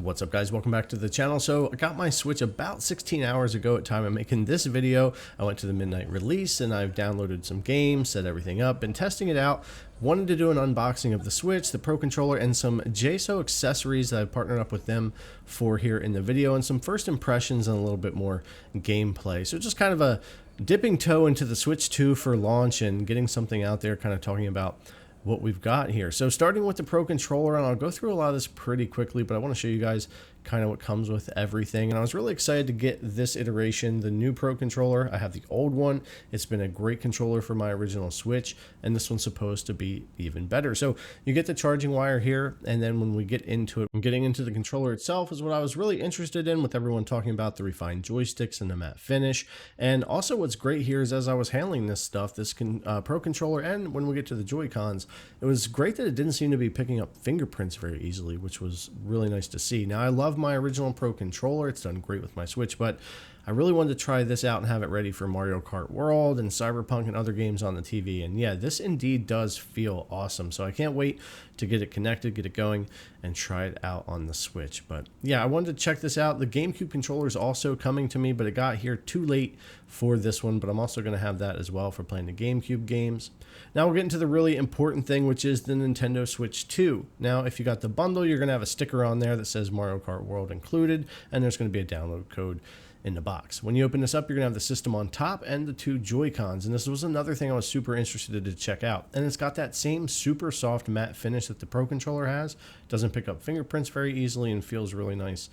What's up, guys? Welcome back to the channel. So I got my Switch about 16 hours ago at time of making this video. I went to the midnight release and I've downloaded some games, set everything up, been testing it out. Wanted to do an unboxing of the Switch, the Pro Controller, and some JSAUX accessories that I've partnered up with them for here in the video, and some first impressions and a little bit more gameplay. So just kind of a dipping toe into the Switch 2 for launch and getting something out there, kind of talking about what we've got here. So starting with the Pro Controller, and I'll go through a lot of this pretty quickly, but I want to show you guys kind of what comes with everything. And I was really excited to get this iteration, the new Pro Controller. I have the old one. It's been a great controller for my original Switch, and this one's supposed to be even better. So you get the charging wire here, and then when we get into it, getting into the controller itself is what I was really interested in, with everyone talking about the refined joysticks and the matte finish. And also what's great here is, as I was handling this stuff, this Pro Controller, and when we get to the Joy-Cons, it was great that it didn't seem to be picking up fingerprints very easily, which was really nice to see. Now, I love my original Pro Controller. It's done great with my Switch, but I really wanted to try this out and have it ready for Mario Kart World and Cyberpunk and other games on the TV. And yeah, this indeed does feel awesome. So I can't wait to get it connected, get it going, and try it out on the Switch. But yeah, I wanted to check this out. The GameCube controller is also coming to me, but it got here too late for this one. But I'm also going to have that as well for playing the GameCube games. Now we'll get into the really important thing, which is the Nintendo Switch 2. Now, if you got the bundle, you're going to have a sticker on there that says Mario Kart World included, and there's going to be a download code in the box. When you open this up, you're gonna have the system on top and the two Joy-Cons, and this was another thing I was super interested to check out. And it's got that same super soft matte finish that the Pro Controller has. It doesn't pick up fingerprints very easily and feels really nice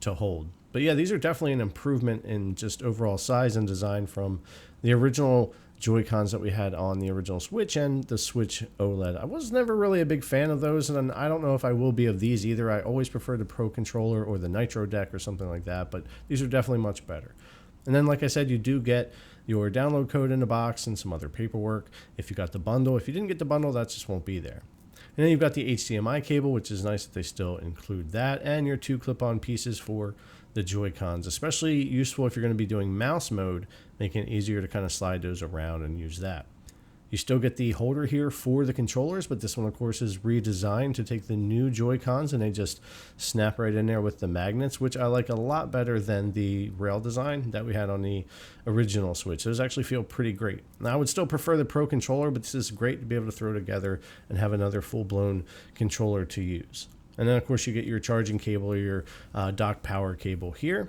to hold. But yeah, these are definitely an improvement in just overall size and design from the original Joy-Cons that we had on the original Switch and the Switch OLED. I was never really a big fan of those, and I don't know if I will be of these either. I always prefer the Pro Controller or the Nitro Deck or something like that, but these are definitely much better. And then, like I said, you do get your download code in the box and some other paperwork if you got the bundle. If you didn't get the bundle, that just won't be there. And then you've got the HDMI cable, which is nice that they still include that, and your two clip-on pieces for the Joy-Cons, especially useful if you're going to be doing mouse mode, making it easier to kind of slide those around and use that. You still get the holder here for the controllers, but this one, of course, is redesigned to take the new Joy-Cons, and they just snap right in there with the magnets, which I like a lot better than the rail design that we had on the original Switch. Those actually feel pretty great. Now, I would still prefer the Pro Controller, but this is great to be able to throw together and have another full-blown controller to use. And then, of course, you get your charging cable or your dock power cable here.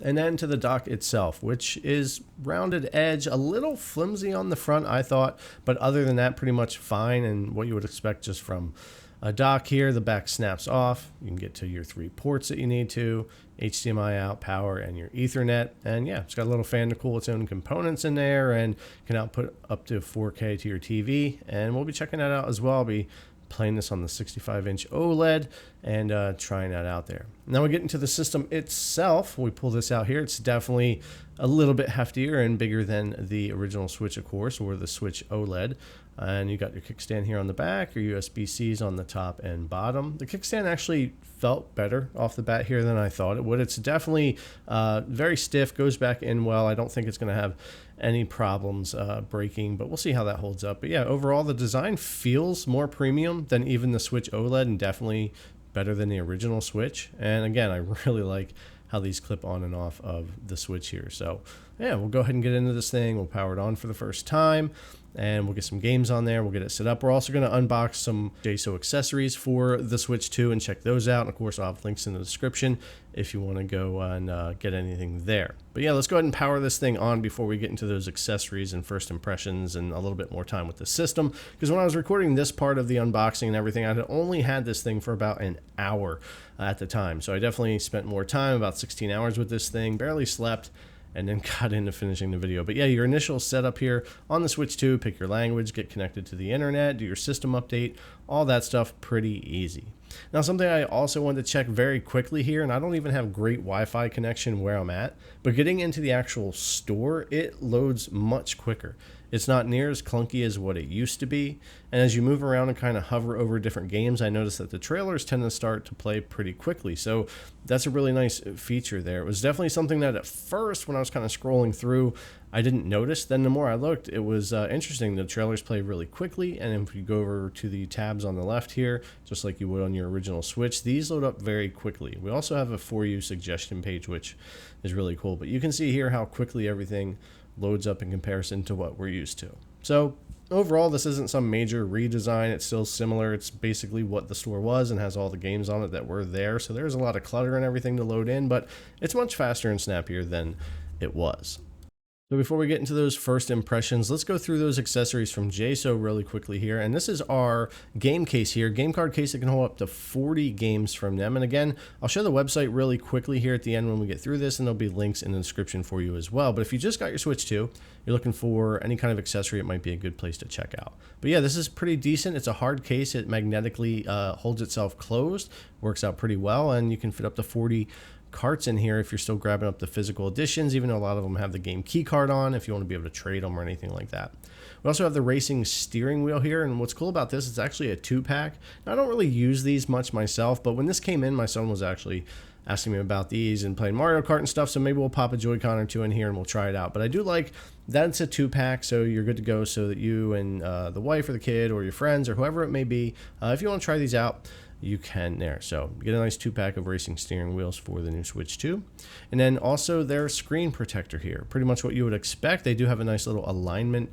And then to the dock itself, which is rounded edge, a little flimsy on the front, I thought. But other than that, pretty much fine, and what you would expect just from a dock here. The back snaps off. You can get to your 3 ports that you need to, HDMI out, power, and your Ethernet. And yeah, it's got a little fan to cool its own components in there, and can output up to 4K to your TV. And we'll be checking that out as well. I'll be playing this on the 65-inch OLED and trying that out there. Now we get into the system itself. We pull this out here. It's definitely a little bit heftier and bigger than the original Switch, of course, or the Switch OLED. And you got your kickstand here on the back, your USB-Cs on the top and bottom. The kickstand actually felt better off the bat here than I thought it would. It's definitely very stiff, goes back in well. I don't think it's going to have any problems breaking, but we'll see how that holds up. But yeah, overall, the design feels more premium than even the Switch OLED, and definitely better than the original Switch. And again, I really like how these clip on and off of the Switch here. So yeah, we'll go ahead and get into this thing. We'll power it on for the first time, and we'll get some games on there. We'll get it set up. We're also going to unbox some JSAUX accessories for the Switch 2 and check those out. And of course, I'll have links in the description if you want to go and get anything there. But yeah, let's go ahead and power this thing on before we get into those accessories and first impressions and a little bit more time with the system. Because when I was recording this part of the unboxing and everything, I had only had this thing for about an hour at the time. So I definitely spent more time, about 16 hours with this thing, barely slept, and then got into finishing the video. But yeah, your initial setup here on the Switch 2, pick your language, get connected to the internet, do your system update, all that stuff pretty easy. Now, something I also wanted to check very quickly here, and I don't even have great Wi-Fi connection where I'm at, but getting into the actual store, it loads much quicker. It's not near as clunky as what it used to be. And as you move around and kind of hover over different games, I noticed that the trailers tend to start to play pretty quickly. So that's a really nice feature there. It was definitely something that at first, when I was kind of scrolling through, I didn't notice. Then the more I looked, it was interesting. The trailers play really quickly. And if you go over to the tabs on the left here, just like you would on your original Switch, these load up very quickly. We also have a For You suggestion page, which is really cool. But you can see here how quickly everything loads up in comparison to what we're used to. So overall, this isn't some major redesign. It's still similar. It's basically what the store was and has all the games on it that were there. So there's a lot of clutter and everything to load in, but it's much faster and snappier than it was. So before we get into those first impressions, let's go through those accessories from JSAUX really quickly here. And this is our game case here, game card case that can hold up to 40 games from them. And again, I'll show the website really quickly here at the end when we get through this, and there'll be links in the description for you as well. But if you just got your Switch 2, you're looking for any kind of accessory, it might be a good place to check out. But yeah, this is pretty decent. It's a hard case. It magnetically holds itself closed, works out pretty well, and you can fit up to 40 carts in here if you're still grabbing up the physical editions, even though a lot of them have the game key card on if you want to be able to trade them or anything like that. We also have the racing steering wheel here, and what's cool about this, it's actually a 2-pack. Now, I don't really use these much myself, but when this came in, my son was actually asking me about these and playing Mario Kart and stuff, so maybe we'll pop a Joy-Con or two in here and we'll try it out. But I do like that it's a 2-pack, so you're good to go so that you and the wife or the kid or your friends or whoever it may be, if you want to try these out, you can there. So get a nice 2-pack of racing steering wheels for the new Switch 2. And then also their screen protector here, pretty much what you would expect. They do have a nice little alignment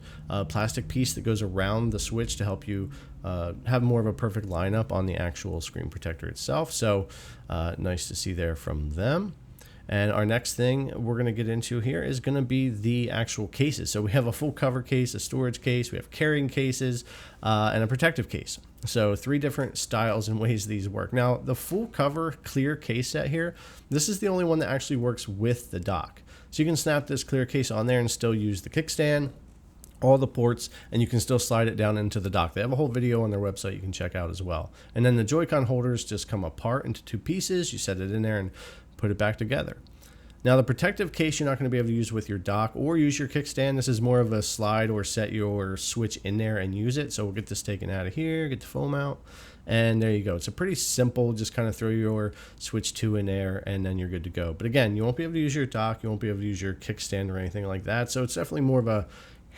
plastic piece that goes around the Switch to help you have more of a perfect lineup on the actual screen protector itself. So nice to see there from them. And our next thing we're going to get into here is going to be the actual cases. So we have a full cover case, a storage case, we have carrying cases, and a protective case. So 3 different styles and ways these work. Now, the full cover clear case set here, this is the only one that actually works with the dock. So you can snap this clear case on there and still use the kickstand, all the ports, and you can still slide it down into the dock. They have a whole video on their website you can check out as well. And then the Joy-Con holders just come apart into 2 pieces. You set it in there and put it back together. Now, the protective case you're not going to be able to use with your dock or use your kickstand. This is more of a slide or set your Switch in there and use it. So we'll get this taken out of here, get the foam out, and there you go. It's a pretty simple, just kind of throw your Switch 2 in there and then you're good to go. But again, you won't be able to use your dock, you won't be able to use your kickstand or anything like that. So it's definitely more of a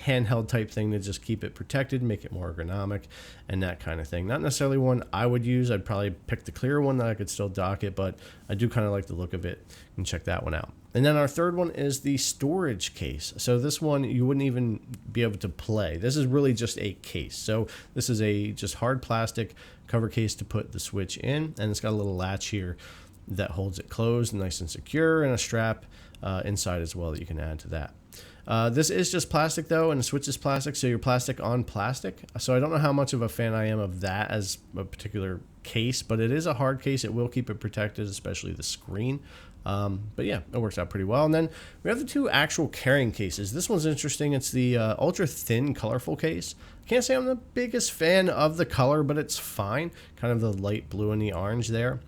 handheld type thing to just keep it protected, make it more ergonomic and that kind of thing. Not necessarily one I would use. I'd probably pick the clear one that I could still dock it, but I do kind of like the look of it and check that one out. And then our third one is the storage case. So this one you wouldn't even be able to play. This is really just a case. So this is a just hard plastic cover case to put the Switch in, and it's got a little latch here that holds it closed nice and secure, and a strap inside as well that you can add to that. This is just plastic though, and the Switch is plastic, so you're plastic on plastic. So I don't know how much of a fan I am of that as a particular case, but it is a hard case. It will keep it protected, especially the screen. But yeah, it works out pretty well. And then we have the 2 actual carrying cases. This one's interesting. It's the ultra thin colorful case. I can't say I'm the biggest fan of the color, but it's fine. Kind of the light blue and the orange there.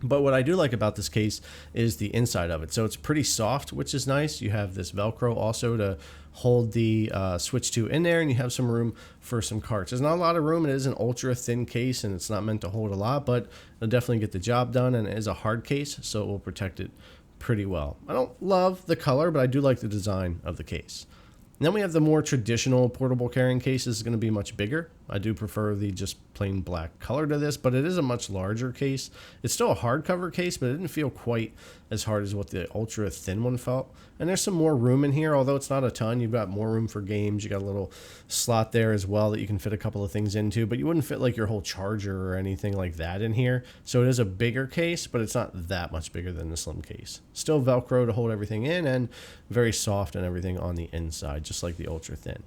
But what I do like about this case is the inside of it. So it's pretty soft, which is nice. You have this Velcro also to hold the Switch 2 in there, and you have some room for some carts. There's not a lot of room. It is an ultra thin case, and it's not meant to hold a lot, but it'll definitely get the job done, and it is a hard case, so it will protect it pretty well. I don't love the color, but I do like the design of the case. And then we have the more traditional portable carrying case. This is going to be much bigger. I do prefer the just plain black color to this, but it is a much larger case. It's still a hardcover case, but it didn't feel quite as hard as what the ultra thin one felt. And there's some more room in here, although it's not a ton. You've got more room for games. You got a little slot there as well that you can fit a couple of things into, but you wouldn't fit like your whole charger or anything like that in here. So it is a bigger case, but it's not that much bigger than the slim case. Still Velcro to hold everything in, and very soft and everything on the inside, just like the ultra thin.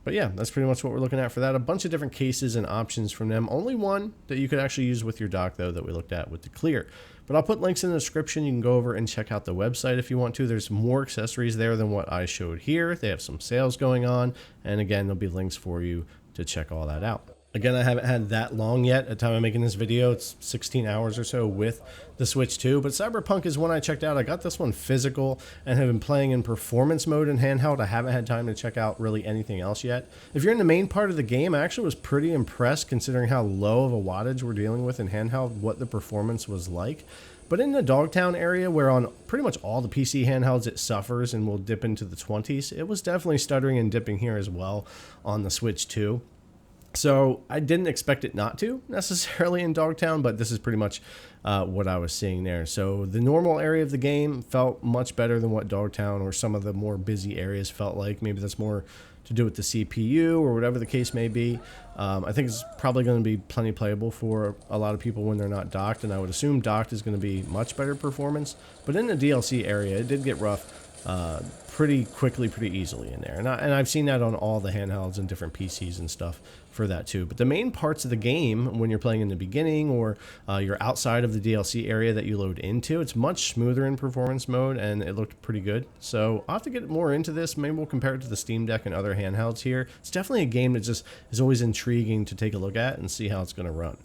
But yeah, that's pretty much what we're looking at for that. A bunch of different cases and options from them. Only one that you could actually use with your dock, though, that we looked at with the clear. But I'll put links in the description. You can go over and check out the website if you want to. There's more accessories there than what I showed here. They have some sales going on. And again, there'll be links for you to check all that out. Again, I haven't had that long yet at the time of making this video. It's 16 hours or so with the Switch 2, but Cyberpunk is one I checked out. I got this one physical and have been playing in performance mode and handheld. I haven't had time to check out really anything else yet. If you're in the main part of the game, I actually was pretty impressed considering how low of a wattage we're dealing with in handheld, what the performance was like. But in the Dogtown area, where on pretty much all the PC handhelds it suffers and will dip into the 20s, it was definitely stuttering and dipping here as well on the Switch 2. So I didn't expect it not to necessarily in Dogtown, but this is pretty much what I was seeing there. So the normal area of the game felt much better than what Dogtown or some of the more busy areas felt like. Maybe that's more to do with the CPU or whatever the case may be. I think it's probably going to be plenty playable for a lot of people when they're not docked, and I would assume docked is going to be much better performance. But in the DLC area, it did get rough pretty quickly, pretty easily in there. And I've seen that on all the handhelds and different PCs and stuff for that too. But the main parts of the game, when you're playing in the beginning or you're outside of the DLC area that you load into, it's much smoother in performance mode, and it looked pretty good. So I'll have to get more into this. Maybe we'll compare it to the Steam Deck and other handhelds here. It's definitely a game that just is always intriguing to take a look at and see how it's going to run.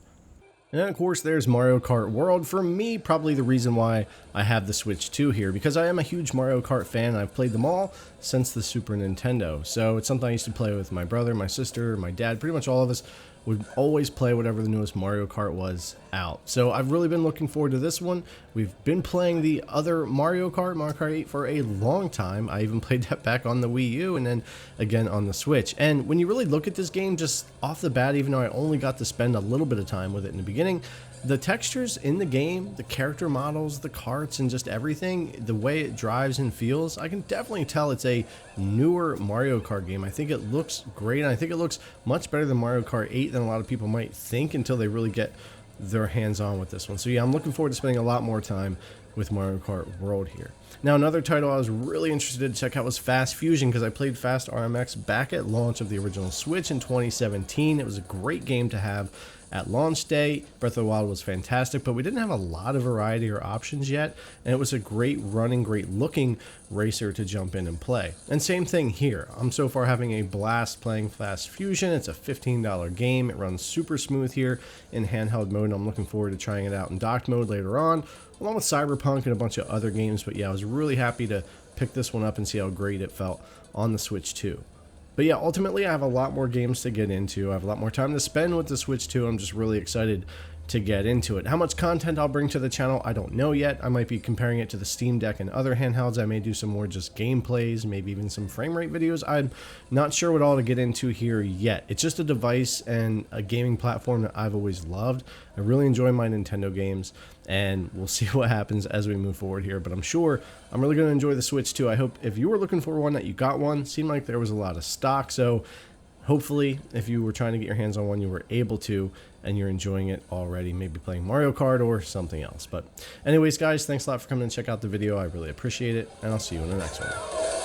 And then, of course, there's Mario Kart World. For me, probably the reason why I have the Switch 2 here, because I am a huge Mario Kart fan. I've played them all since the Super Nintendo. So it's something I used to play with my brother, my sister, my dad. Pretty much all of us would always play whatever the newest Mario Kart was out. So I've really been looking forward to this one. We've been playing the other Mario Kart 8 for a long time. I even played that back on the Wii U and then again on the Switch. And when you really look at this game just off the bat, even though I only got to spend a little bit of time with it in the beginning, the textures in the game, the character models, the carts, and just everything, the way it drives and feels, I can definitely tell it's a newer Mario Kart game. I think it looks great, and I think it looks much better than Mario Kart 8 than a lot of people might think until they really get their hands on with this one. So yeah, I'm looking forward to spending a lot more time with Mario Kart World here. Now, another title I was really interested to check out was Fast Fusion, because I played Fast RMX back at launch of the original Switch in 2017. It was a great game to have at launch day. Breath of the Wild was fantastic, but we didn't have a lot of variety or options yet, and it was a great running, great looking racer to jump in and play. And same thing here. I'm so far having a blast playing Fast Fusion. It's a $15 game. It runs super smooth here in handheld mode, and I'm looking forward to trying it out in docked mode later on, along with Cyberpunk and a bunch of other games. But yeah, I was really happy to pick this one up and see how great it felt on the Switch 2. But yeah, ultimately I have a lot more games to get into. I have a lot more time to spend with the Switch 2. I'm just really excited to get into it. How much content I'll bring to the channel, I don't know yet. I might be comparing it to the Steam Deck and other handhelds. I may do some more just gameplays, maybe even some frame rate videos. I'm not sure what all to get into here yet. It's just a device and a gaming platform that I've always loved. I really enjoy my Nintendo games, and we'll see what happens as we move forward here. But I'm sure I'm really going to enjoy the Switch 2. I hope if you were looking for one that you got one. Seemed like there was a lot of stock, so hopefully if you were trying to get your hands on one, you were able to, and you're enjoying it already, maybe playing Mario Kart or something else. But anyways, guys, thanks a lot for coming and check out the video. I really appreciate it, and I'll see you in the next one.